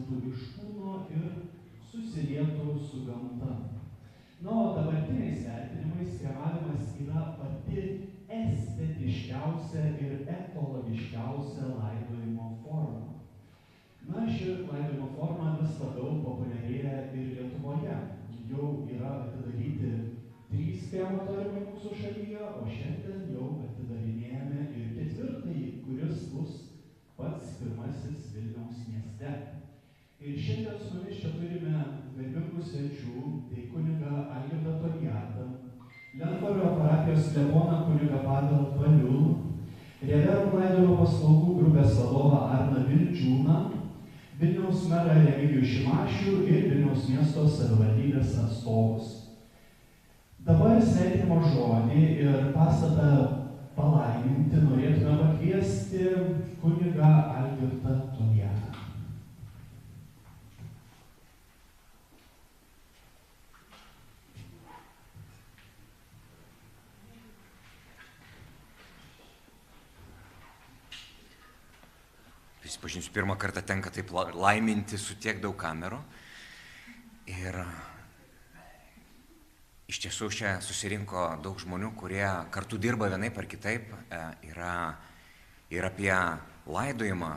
išeitų iš kūno ir susilietų su gamta. Na, o dabartiniais vertinimais kremavimas yra pati estetiškiausia ir ekologiškiausia laidojimo forma. Na, ši laidojimo forma vis labiau populiarėja ir Lietuvoje. Jau yra atidaryti 3 krematoriumai mūsų šalyje, o šiandien jau atidarinėjame ir 4, kuris bus pats pirmasis Vilniaus mieste. Ir šiandien su mumis čia turime garbingų svečių, tai kunigą Algirdą Toliatą, Lentvario parapijos kleboną kunigą Pavelą Paliulą, Reverų laidojimo paslaugų grupės vadovą Arną Vildžiūną, Vilniaus merą Remigijų Šimašių ir Vilniaus miesto savivaldybės atstovus. Dabar sveikinimo žodį ir pastatą palaiminti norėtume pakviesti kunigą Algirdą Toliatą. Prisipažinsiu, pirmą kartą tenka taip laiminti su tiek daug kamerų. Ir iš tiesų čia susirinko daug žmonių, kurie kartu dirba vienaip ar kitaip. Ir apie laidojimą,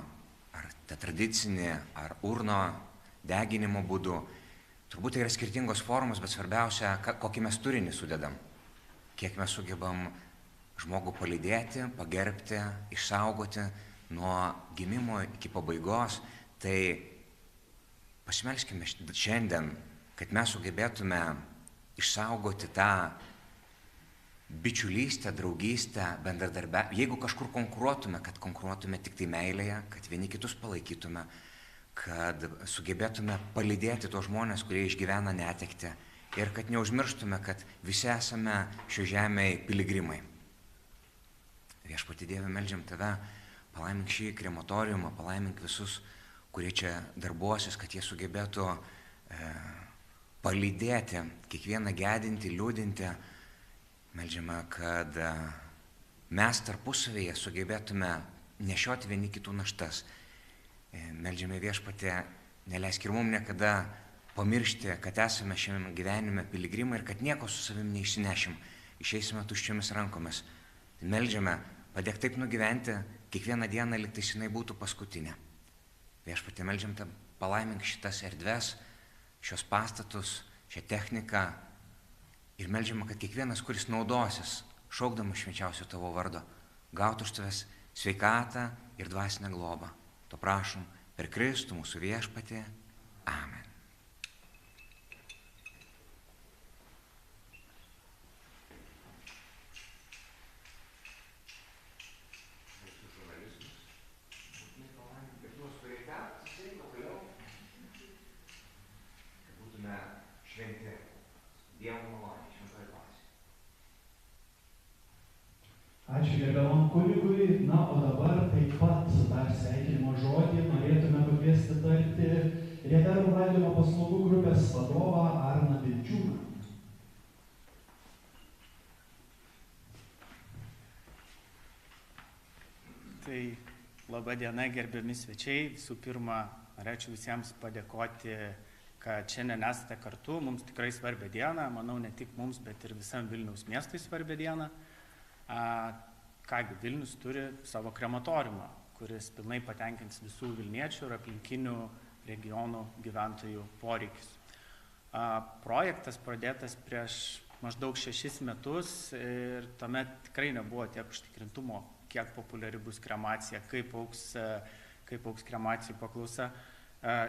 ar tą tradicinį, ar urno deginimo būdų. Turbūt tai yra skirtingos formos, bet svarbiausia, kokį mes turinį sudedam. Kiek mes sugebam žmogų palydėti, pagerbti, išsaugoti nuo gimimo iki pabaigos, tai pasimelskime šiandien, kad mes sugebėtume išsaugoti tą bičiulystę, draugystę, bendradarbiavimą. Jeigu kažkur konkuruotume, kad konkuruotume tik tai meilėje, kad vieni kitus palaikytume, kad sugebėtume palydėti tos žmonės, kurie išgyvena netektį ir kad neužmirštume, kad visi esame šio žemėje piligrimai. Viešpatie Dieve, meldžiam Tave, palaimink šį krematoriumą, palaimink visus, kurie čia darbuosis, kad jie sugebėtų palydėti, kiekvieną gedinti, liūdinti. Meldžiame, kad mes tarpusavėje sugebėtume nešioti vieni kitų naštas. Meldžiame Viešpatie, neleisk ir mums niekada pamiršti, kad esame šiame gyvenime piligrimai ir kad nieko su savim neišsinešim, išeisime tuščiomis rankomis. Meldžiame, padėk taip nugyventi kiekvieną dieną, lyg tai jinai būtų paskutinė. Viešpatie, meldžiam Tave, palaimink šitas erdves, šios pastatus, šią techniką ir meldžiam, kad kiekvienas, kuris naudosis, šaukdamas švenčiausio Tavo vardo, gautų iš Tavęs sveikatą ir dvasinę globą. To prašom per Kristų mūsų Viešpatie. Amen. Ačiū gerbiamam kunigui. Na, o dabar taip pat dar sveikinimo žodį norėtume pakviesti tarti Reverų laidojimo paslaugų grupės vadovą Arną Vildžiūną. Tai laba diena, gerbiami svečiai. Visų pirma, norėčiau visiems padėkoti, kad šiandien esate kartu. Mums tikrai svarbią dieną, manau, ne tik mums, bet ir visam Vilniaus miestui svarbią dieną. Kągi, Vilnius turi savo krematoriumą, kuris pilnai patenkins visų Vilniečių ir aplinkinių regionų gyventojų poreikius. Projektas pradėtas prieš maždaug 6 metus ir tuomet tikrai nebuvo tiek užtikrintumo, kiek populiari bus kremacija, kaip augs kremacijų paklausa.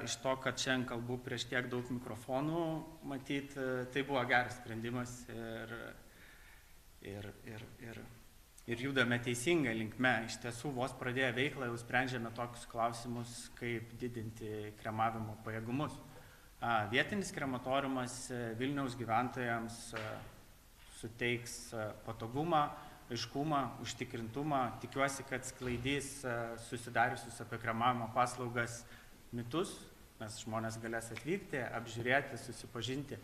Iš to, kad šiandien kalbu prieš tiek daug mikrofonų, matyt, tai buvo geras sprendimas ir judame teisingai linkme. Iš tiesų, vos pradėję veiklą, jau sprendžiame tokius klausimus, kaip didinti kremavimo pajėgumus. Vietinis krematoriumas Vilniaus gyventojams suteiks patogumą, aiškumą, užtikrintumą. Tikiuosi, kad sklaidys susidariusius apie kremavimo paslaugas mitus, nes žmonės galės atvykti, apžiūrėti, susipažinti.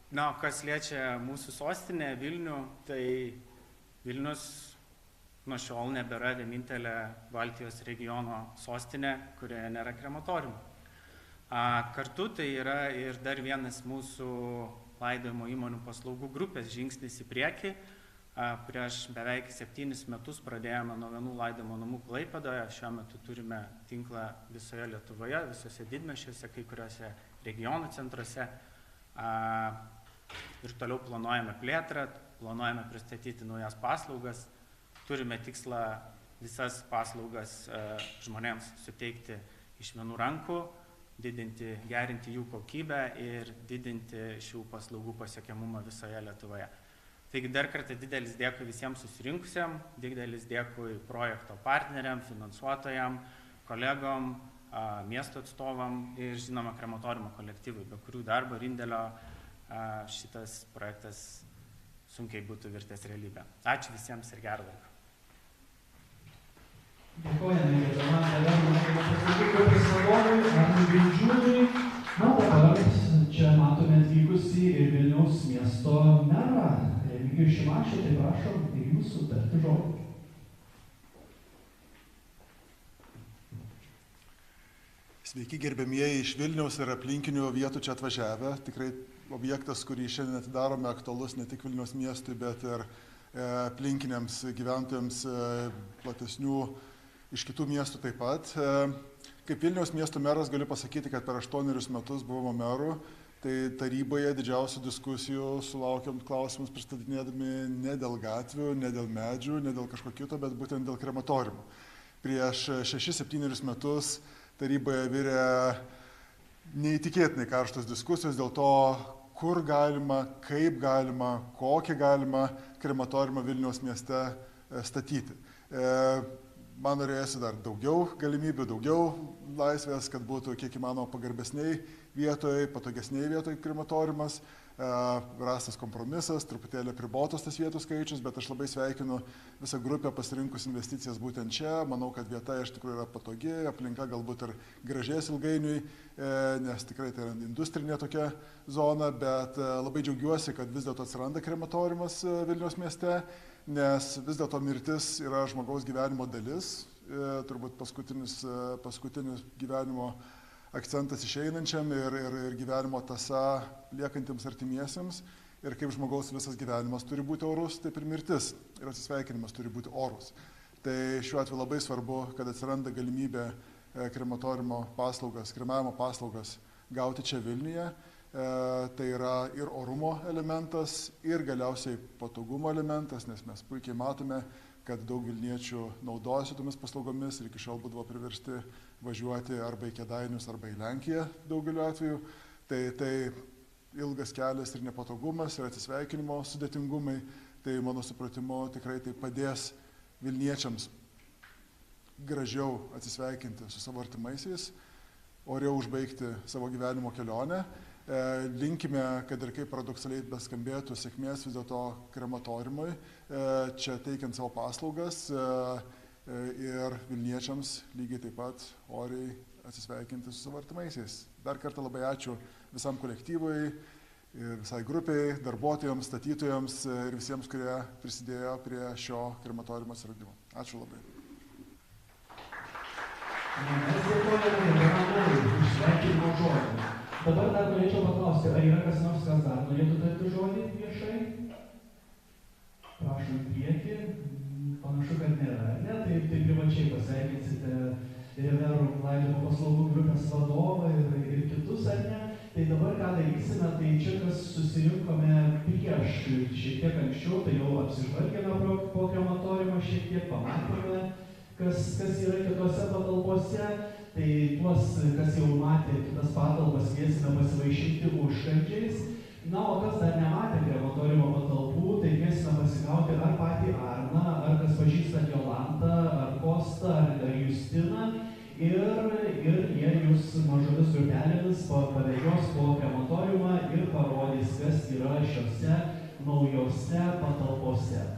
Na, kas liečia mūsų sostinę Vilnių, tai Vilnius nuo šiol nebėra vienintelė Baltijos regiono sostinė, kurioje nėra krematoriumo. Kartu tai yra ir dar vienas mūsų laidojimo įmonių paslaugų grupės žingsnis į priekį. Prieš beveik 7 metus pradėjome nuo vienų laidojimo namų Klaipėdoje. Šiuo metu turime tinklą visoje Lietuvoje, visose didmiesčiuose, kai kuriuose regionų centruose. Ir toliau planuojame plėtrą, planuojame pristatyti naujas paslaugas. Turime tikslą visas paslaugas žmonėms suteikti iš vienų rankų, gerinti jų kokybę ir didinti šių paslaugų pasiekiamumą visoje Lietuvoje. Taigi dar kartą didelis dėkui visiems susirinkusiem, didelis dėkui projekto partneriam, finansuotojam, kolegom, miesto atstovam ir žinoma krematoriumo kolektyvui, be kurių darbo ir indėlio šitas projektas sunkiai būtų virtęs realybę. Ačiū visiems ir gerą laiką. Dėkojame gerbiamam laidojimo paslaugų grupės vadovui Arnui Vildžiūnui. Na, dabar čia matome atvykusį ir Vilniaus miesto merą Remigijų Šimašių, tai prašom ir jūsų tarti žodį. Sveiki gerbiamieji iš Vilniaus ir aplinkinių vietų čia atvažiavę. Tikrai objektas, kurį šiandien atidarome, aktualus ne tik Vilniaus miestui, bet ir aplinkiniams gyventojams platesnių iš kitų miestų taip pat. Kaip Vilniaus miesto meras galiu pasakyti, kad per 8 metus buvome merų, tai taryboje didžiausių diskusijų sulaukiam klausimus pristatinėdami ne dėl gatvių, ne dėl medžių, ne dėl kažko kito, bet būtent dėl krematoriumų. Prieš 6-7 metus taryboje virė neįtikėtinai karštos diskusijos dėl to, kur galima, kaip galima, kokį galima krematoriumą Vilniaus mieste statyti. Man norėjosi dar daugiau galimybių, daugiau laisvės, kad būtų kiek įmanoma pagarbesniai vietoje, patogesniai vietoje krematoriumas. Rastas kompromisas, truputėlį apribotas tas vietų skaičius, bet aš labai sveikinu visą grupę pasirinkus investicijas būtent čia. Manau, kad vieta iš tikrųjų yra patogi, aplinka galbūt ir gražės ilgainiui, nes tikrai tai yra industrinė tokia zona, bet labai džiaugiuosi, kad vis dėlto atsiranda krematoriumas Vilniaus mieste, nes vis dėlto mirtis yra žmogaus gyvenimo dalis, turbūt paskutinis gyvenimo akcentas išeinančiam ir gyvenimo tąsa liekantiems artimiesiems. Ir kaip žmogaus visas gyvenimas turi būti orus, taip ir mirtis ir atsisveikinimas turi būti orus. Tai šiuo atveju labai svarbu, kad atsiranda galimybė krematoriumo paslaugas, kremavimo paslaugas gauti čia Vilniuje. Tai yra ir orumo elementas, ir galiausiai patogumo elementas, nes mes puikiai matome, kad daug vilniečių naudojasi tomis paslaugomis ir iki šiol būdavo priversti važiuoti arba į Kėdainius, arba į Lenkiją daugeliu atveju. Tai ilgas kelias ir nepatogumas, ir atsisveikinimo sudėtingumai, tai mano supratimu tikrai tai padės vilniečiams gražiau atsisveikinti su savo artimaisiais, oriau užbaigti savo gyvenimo kelionę. Linkime, kad ir kaip paradoksaliai beskambėtų, sėkmės vis dėlto krematoriumui, čia teikiant savo paslaugas ir vilniečiams lygiai taip pat oriai atsisveikinti su savo artimaisiais. Dar kartą labai ačiū visam kolektyvui, visai grupiai, darbuotojams, statytojams ir visiems, kurie prisidėjo prie šio krematoriumo atsiradimo. Ačiū labai. Mes dėkojame gerbiamam už sveikinimo žodį. Dabar dar norėčiau paklausti, ar yra kas nors, kas dar norėtų tarti žodį viešai? Prašom į priekį. Panašu, kad nėra, ne? Tai privačiai pasveikinsite Reverų laidojimo paslaugų grupės vadovą ir kitus, ar ne? Tai dabar ką darysime, tai čia kas susirinkome prieš šiek tiek anksčiau, tai jau apsižvalgėme po krematoriumą šiek tiek, pamatėme, kas yra kitose patalpose. Tai tuos, kas jau matė kitas patalpas, kviesime pasivaišinti užkandžiais. Na, o kas dar nematė krematoriumo patalpų, tai kviesime pasigauti ar patį Arną, ar kas pažįstat Jolantą, ar Kostą, ar Justiną. Ir jie jūs mažomis grupelėmis pavežios po krematoriumą ir parodys, kas yra šiose naujose patalpose.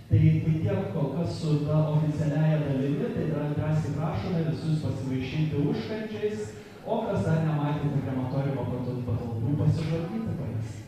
Tai tiek kol kas su ta oficialiaja dalimi, tai drąsiai prašome visus pasivaišinti užkandžiais, o kas dar nematėte krematoriumo patalpų, pasižvalgyti po jas.